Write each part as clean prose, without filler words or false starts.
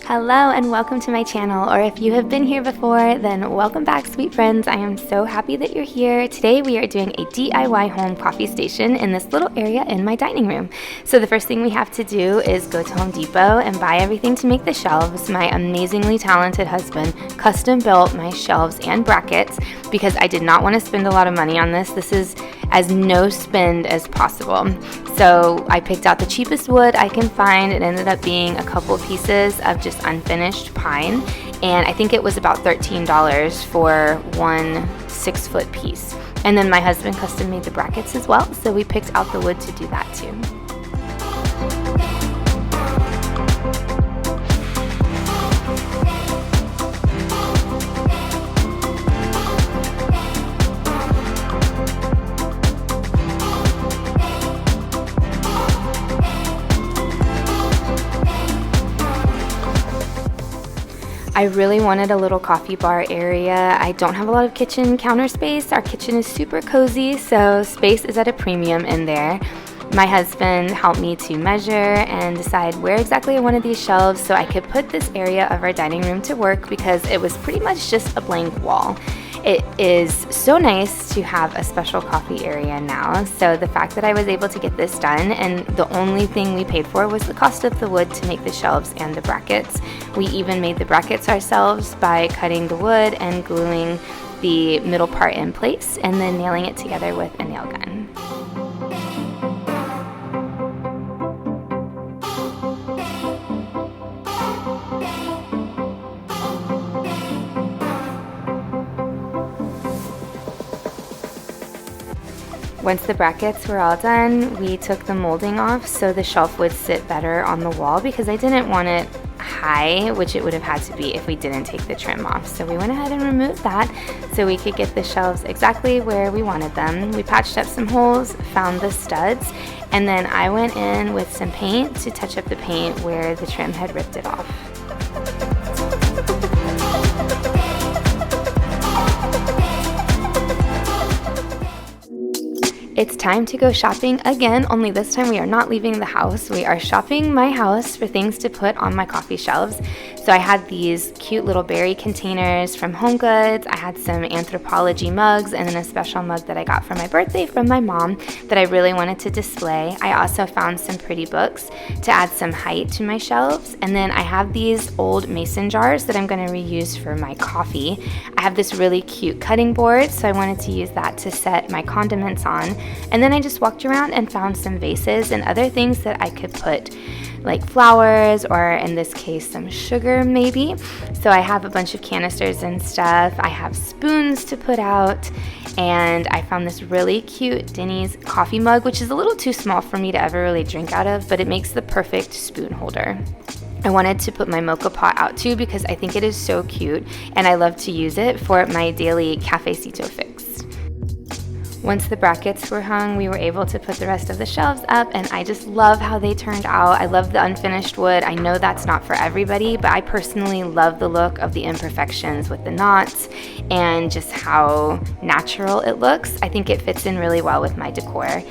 Hello and welcome to my channel, or if you have been here before, then welcome back, sweet friends. I am so happy that you're here. Today we are doing a DIY home coffee station in this little area in my dining room. So the first thing we have to do is go to Home Depot and buy everything to make the shelves. My amazingly talented husband custom built my shelves and brackets because I did not want to spend a lot of money on this. This is as no spend as possible. So I picked out the cheapest wood I can find. It ended up being a couple of pieces of just unfinished pine, and I think it was about $13 for one 6-foot piece. And then my husband custom made the brackets as well, so we picked out the wood to do that too. I really wanted a little coffee bar area. I don't have a lot of kitchen counter space. Our kitchen is super cozy, so space is at a premium in there. My husband helped me to measure and decide where exactly I wanted these shelves so I could put this area of our dining room to work because it was pretty much just a blank wall. It is so nice to have a special coffee area now, so the fact that I was able to get this done, and the only thing we paid for was the cost of the wood to make the shelves and the brackets. We even made the brackets ourselves by cutting the wood and gluing the middle part in place and then nailing it together with a nail gun. Once the brackets were all done, we took the molding off so the shelf would sit better on the wall because I didn't want it high, which it would have had to be if we didn't take the trim off. So we went ahead and removed that so we could get the shelves exactly where we wanted them. We patched up some holes, found the studs, and then I went in with some paint to touch up the paint where the trim had ripped it off. It's time to go shopping again, only this time we are not leaving the house. We are shopping my house for things to put on my coffee shelves. So I had these cute little berry containers from HomeGoods. I had some Anthropologie mugs and then a special mug that I got for my birthday from my mom that I really wanted to display. I also found some pretty books to add some height to my shelves. And then I have these old mason jars that I'm going to reuse for my coffee. I have this really cute cutting board, so I wanted to use that to set my condiments on. And then I just walked around and found some vases and other things that I could put, like flowers, or in this case some sugar maybe. So I have a bunch of canisters and stuff. I have spoons to put out, and I found this really cute Denny's coffee mug, which is a little too small for me to ever really drink out of, but it makes the perfect spoon holder. I wanted to put my mocha pot out too because I think it is so cute and I love to use it for my daily cafecito fix. Once the brackets were hung, we were able to put the rest of the shelves up, and I just love how they turned out. I love the unfinished wood. I know that's not for everybody, but I personally love the look of the imperfections with the knots and just how natural it looks. I think it fits in really well with my decor.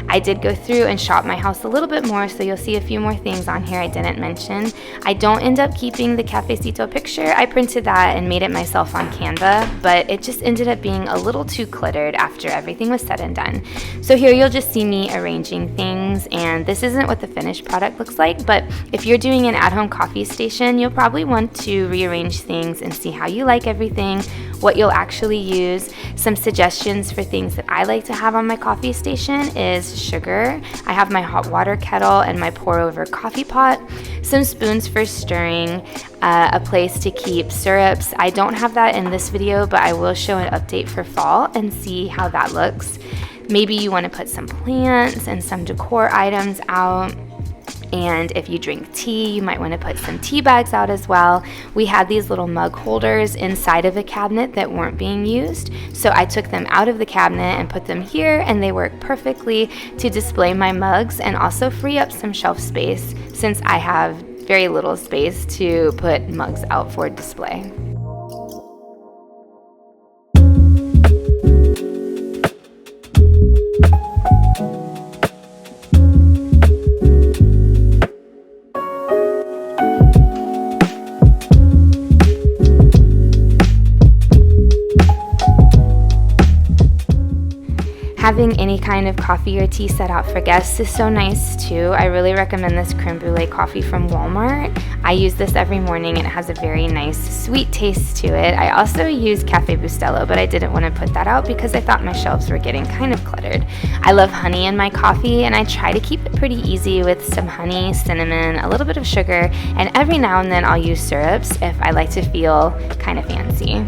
I did go through and shop my house a little bit more, so you'll see a few more things on here I didn't mention. I don't end up keeping the cafecito picture. I printed that and made it myself on Canva, but it just ended up being a little too cluttered after everything was said and done. So here you'll just see me arranging things, and this isn't what the finished product looks like, but if you're doing an at-home coffee station, you'll probably want to rearrange things and see how you like everything, what you'll actually use. Some suggestions for things that I like to have on my coffee station is sugar. I have my hot water kettle and my pour over coffee pot, some spoons for stirring, a place to keep syrups. I don't have that in this video, but I will show an update for fall and see how that looks. Maybe you want to put some plants and some decor items out. And if you drink tea, you might want to put some tea bags out as well. We had these little mug holders inside of the cabinet that weren't being used, so I took them out of the cabinet and put them here, and they work perfectly to display my mugs and also free up some shelf space since I have very little space to put mugs out for display. having any kind of coffee or tea set out for guests is so nice too. I really recommend this creme brulee coffee from Walmart. I use this every morning and it has a very nice sweet taste to it. I also use Cafe Bustelo, but I didn't want to put that out because I thought my shelves were getting kind of cluttered. I love honey in my coffee and I try to keep it pretty easy with some honey, cinnamon, a little bit of sugar, and every now and then I'll use syrups if I like to feel kind of fancy.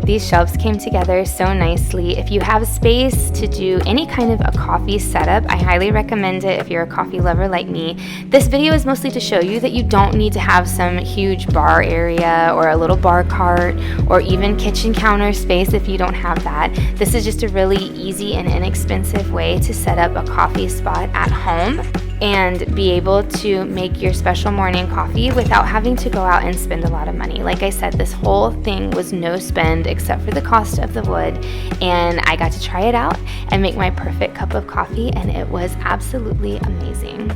These shelves came together so nicely. If you have space to do any kind of a coffee setup, I highly recommend it if you're a coffee lover like me. This video is mostly to show you that you don't need to have some huge bar area or a little bar cart or even kitchen counter space if you don't have that. This is just a really easy and inexpensive way to set up a coffee spot at home and be able to make your special morning coffee without having to go out and spend a lot of money. Like I said, this whole thing was no spend except for the cost of the wood, and I got to try it out and make my perfect cup of coffee, and it was absolutely amazing.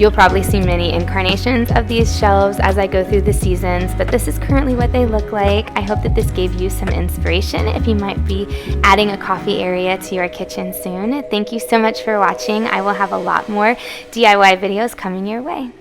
You'll probably see many incarnations of these shelves as I go through the seasons, but this is currently what they look like. I hope that this gave you some inspiration if you might be adding a coffee area to your kitchen soon. Thank you so much for watching. I will have a lot more DIY videos coming your way.